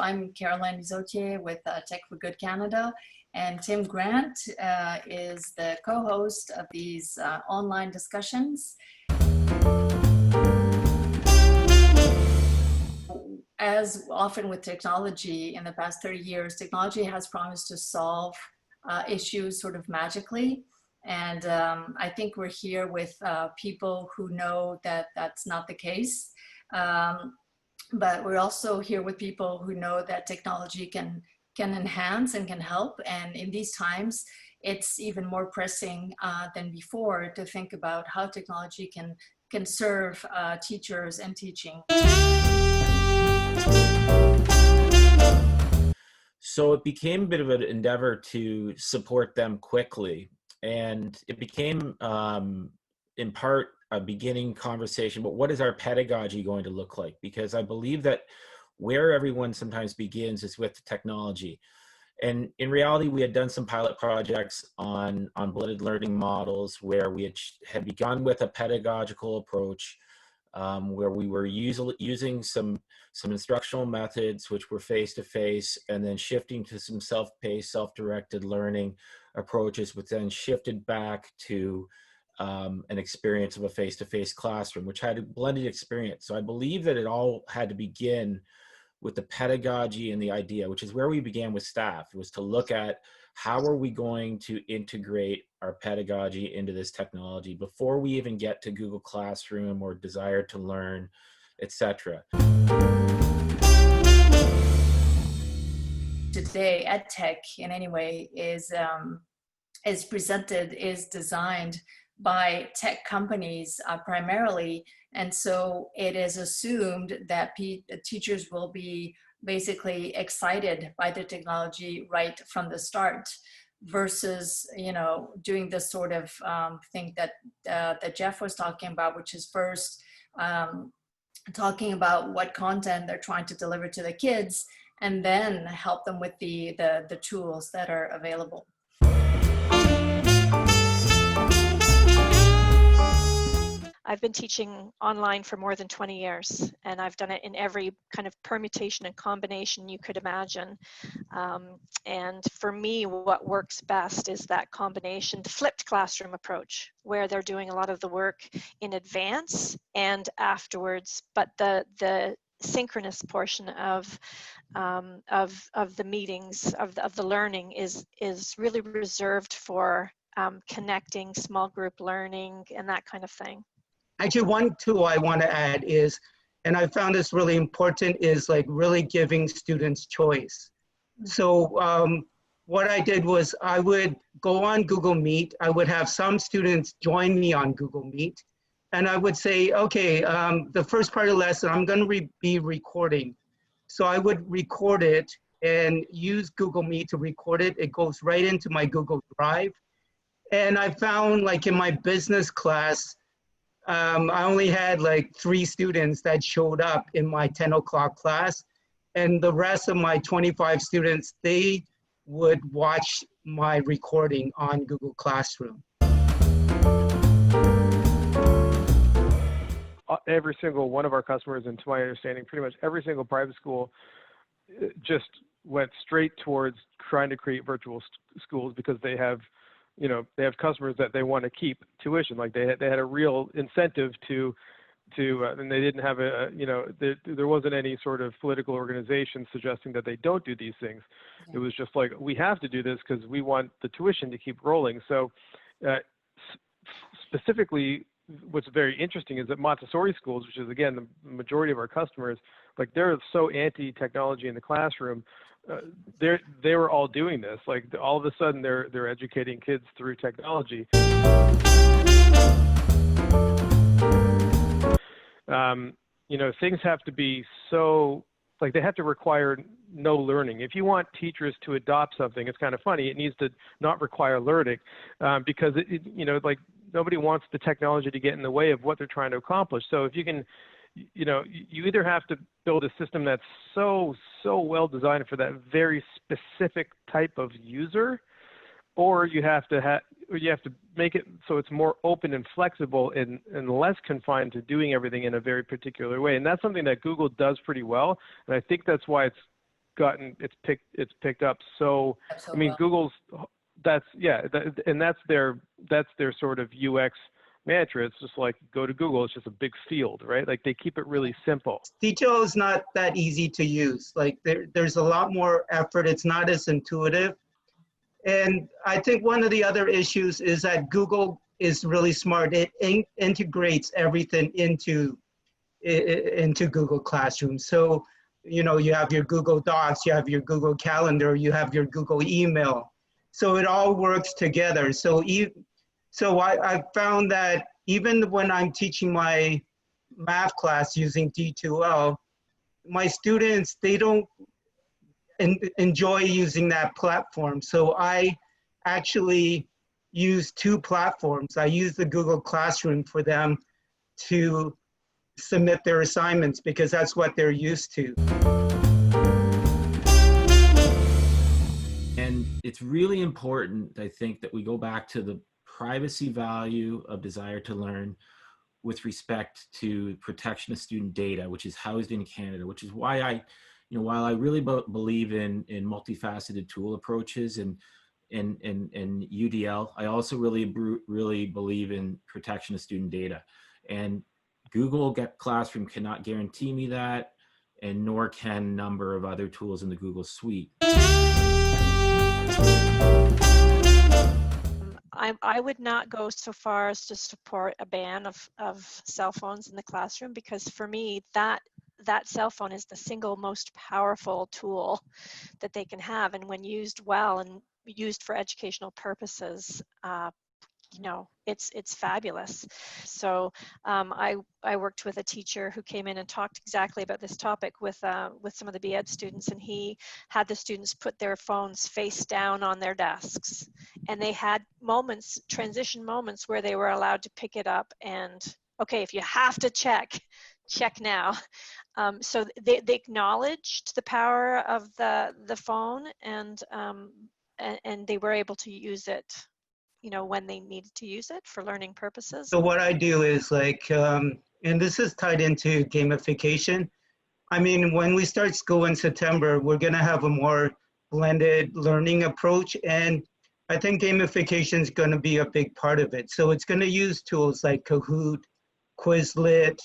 I'm Caroline Isotier with Tech for Good Canada, and Tim Grant is the co-host of these online discussions. As often with technology in the past 30 years, technology has promised to solve issues sort of magically. And I think we're here with people who know that that's not the case. But we're also here with people who know that technology can enhance and can help. And in these times, it's even more pressing than before to think about how technology can serve teachers and teaching. So it became a bit of an endeavor to support them quickly. And it became, in part, a beginning conversation, but what is our pedagogy going to look like? Because I believe that where everyone sometimes begins is with the technology. And in reality, we had done some pilot projects on blended learning models where we had begun with a pedagogical approach, where we were using some instructional methods which were face-to-face, and then shifting to some self-paced, self-directed learning approaches, which then shifted back to an experience of a face-to-face classroom, which had a blended experience. So I believe that it all had to begin with the pedagogy and the idea, which is where we began with staff. It was to look at how are we going to integrate our pedagogy into this technology before we even get to Google Classroom or Desire to Learn, etc. Today, EdTech in any way is designed by tech companies primarily. And so it is assumed that teachers will be basically excited by the technology right from the start, versus, doing this sort of thing that Jeff was talking about, which is first talking about what content they're trying to deliver to the kids, and then help them with the tools that are available. I've been teaching online for more than 20 years, and I've done it in every kind of permutation and combination you could imagine. And for me, what works best is that combination, the flipped classroom approach, where they're doing a lot of the work in advance and afterwards, but the synchronous portion of the meetings, of the learning is really reserved for connecting, small group learning, and that kind of thing. Actually, one tool I want to add is, and I found this really important, is like really giving students choice. So what I did was I would go on Google Meet. I would have some students join me on Google Meet. And I would say, okay, the first part of the lesson, I'm going to be recording. So I would record it and use Google Meet to record it. It goes right into my Google Drive. And I found, like, in my business class, I only had like 3 students that showed up in my 10 o'clock class. And the rest of my 25 students, they would watch my recording on Google Classroom. Every single one of our customers, and to my understanding, pretty much every single private school just went straight towards trying to create virtual schools because they have customers that they want to keep tuition. Like they had a real incentive to and they didn't have there wasn't any sort of political organization suggesting that they don't do these things. It was just like, we have to do this because we want the tuition to keep rolling. So specifically, what's very interesting is that Montessori schools, which is again the majority of our customers, like they're so anti-technology in the classroom. They were all doing this. Like all of a sudden, they're educating kids through technology. Things have to be so, like, they have to require no learning. If you want teachers to adopt something, it's kind of funny. It needs to not require learning because like nobody wants the technology to get in the way of what they're trying to accomplish. So if you can. You either have to build a system that's so well designed for that very specific type of user, or you have to make it so it's more open and flexible and less confined to doing everything in a very particular way. And that's something that Google does pretty well. And I think that's why it's picked up. So I mean, Google's and that's their sort of UX mantra. It's just like, go to Google. It's just a big field, right? Like they keep it really simple. Teacher is not that easy to use. Like there's a lot more effort. It's not as intuitive. And I think one of the other issues is that Google is really smart. It integrates everything into Google Classroom. So, you know, you have your Google Docs, you have your Google Calendar, you have your Google email. So it all works together. So I found that even when I'm teaching my math class using D2L, my students, they don't enjoy using that platform. So I actually use two platforms. I use the Google Classroom for them to submit their assignments because that's what they're used to. And it's really important, I think, that we go back to the privacy value of desire to learn with respect to protection of student data, which is housed in Canada, which is why while I really believe in multifaceted tool approaches and UDL, I also really believe in protection of student data. And Google Classroom cannot guarantee me that, and nor can a number of other tools in the Google suite. I would not go so far as to support a ban of cell phones in the classroom, because for me, that cell phone is the single most powerful tool that they can have. And when used well and used for educational purposes, it's fabulous. So I worked with a teacher who came in and talked exactly about this topic with some of the BEd students, and he had the students put their phones face down on their desks, and they had transition moments where they were allowed to pick it up and, okay, if you have to check now. So they acknowledged the power of the phone, and they were able to use it, when they needed to use it for learning purposes. So what I do is and this is tied into gamification. I mean, when we start school in September, we're gonna have a more blended learning approach. And I think gamification is gonna be a big part of it. So it's gonna use tools like Kahoot, Quizlet.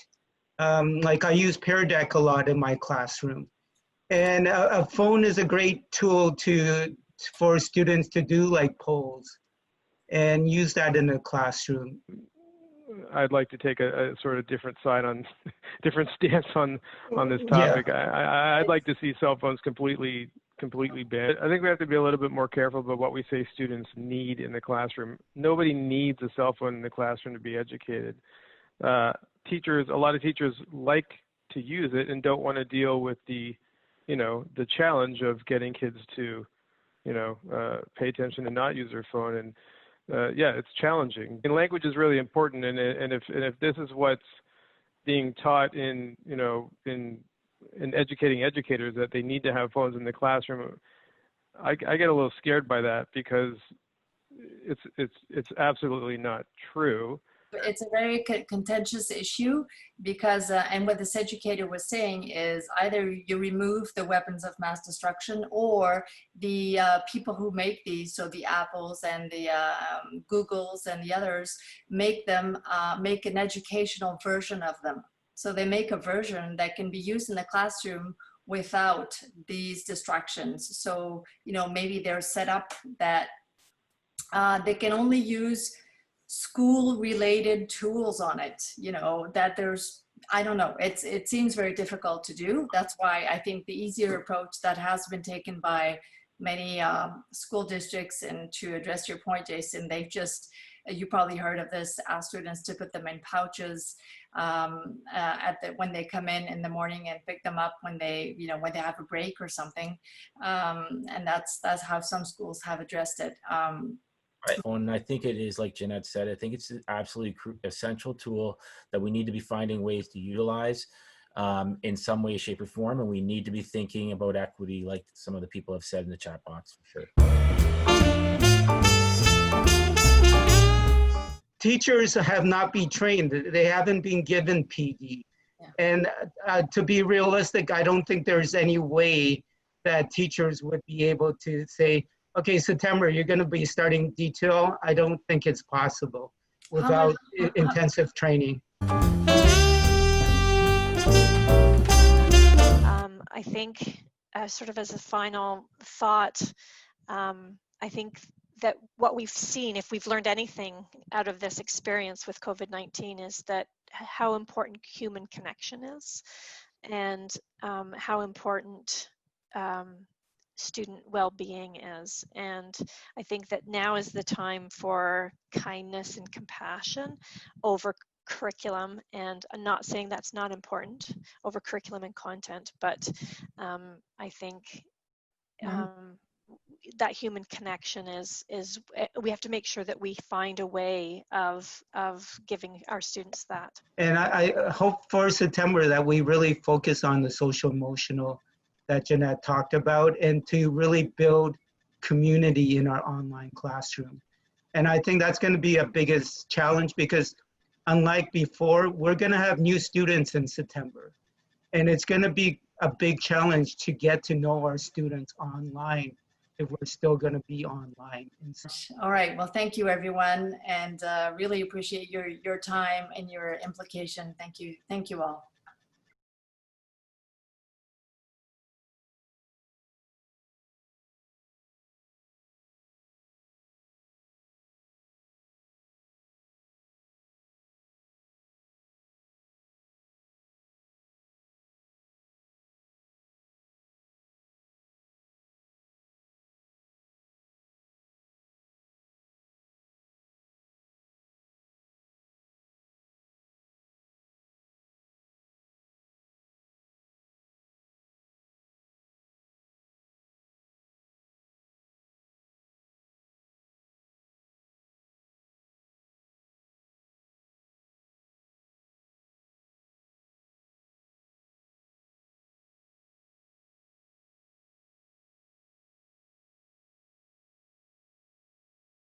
Like I use Pear Deck a lot in my classroom. And a phone is a great tool for students to do like polls and use that in the classroom. I'd like to take a sort of different stance on this topic. Yeah. I'd like to see cell phones completely banned. I think we have to be a little bit more careful about what we say students need in the classroom. Nobody needs a cell phone in the classroom to be educated. A lot of teachers like to use it and don't want to deal with the challenge of getting kids to, pay attention and not use their phone. And it's challenging. And language is really important. And if this is what's being taught in educating educators, that they need to have phones in the classroom, I get a little scared by that, because it's absolutely not true. It's a very contentious issue because, and what this educator was saying is either you remove the weapons of mass destruction, or the people who make these, so the Apples and the Googles and the others, make them make an educational version of them. So they make a version that can be used in the classroom without these distractions. So, maybe they're set up that they can only use school-related tools on it, that I don't know, it seems very difficult to do. That's why I think the easier approach that has been taken by many school districts, and to address your point, Jason, they've just, you probably heard of this, ask students to put them in pouches when they come in the morning, and pick them up when they, when they have a break or something. And that's how some schools have addressed it. Right. And I think it is, like Janette said, I think it's an absolutely essential tool that we need to be finding ways to utilize in some way, shape, or form. And we need to be thinking about equity, like some of the people have said in the chat box, for sure. Teachers have not been trained. They haven't been given PD. Yeah. And to be realistic, I don't think there's any way that teachers would be able to say, okay, September, you're going to be starting detail. I don't think it's possible without intensive training. I think sort of as a final thought, I think that what we've seen, if we've learned anything out of this experience with COVID-19, is that how important human connection is, and how important student well-being is. And I think that now is the time for kindness and compassion over curriculum, and I'm not saying that's not important, over curriculum and content, but I think that human connection is we have to make sure that we find a way of giving our students that. And I hope for September that we really focus on the social emotional that Janette talked about, and to really build community in our online classroom. And I think that's going to be a biggest challenge, because unlike before, we're going to have new students in September. And it's going to be a big challenge to get to know our students online if we're still going to be online. All right. Well, thank you, everyone. And really appreciate your time and your implication. Thank you. Thank you all.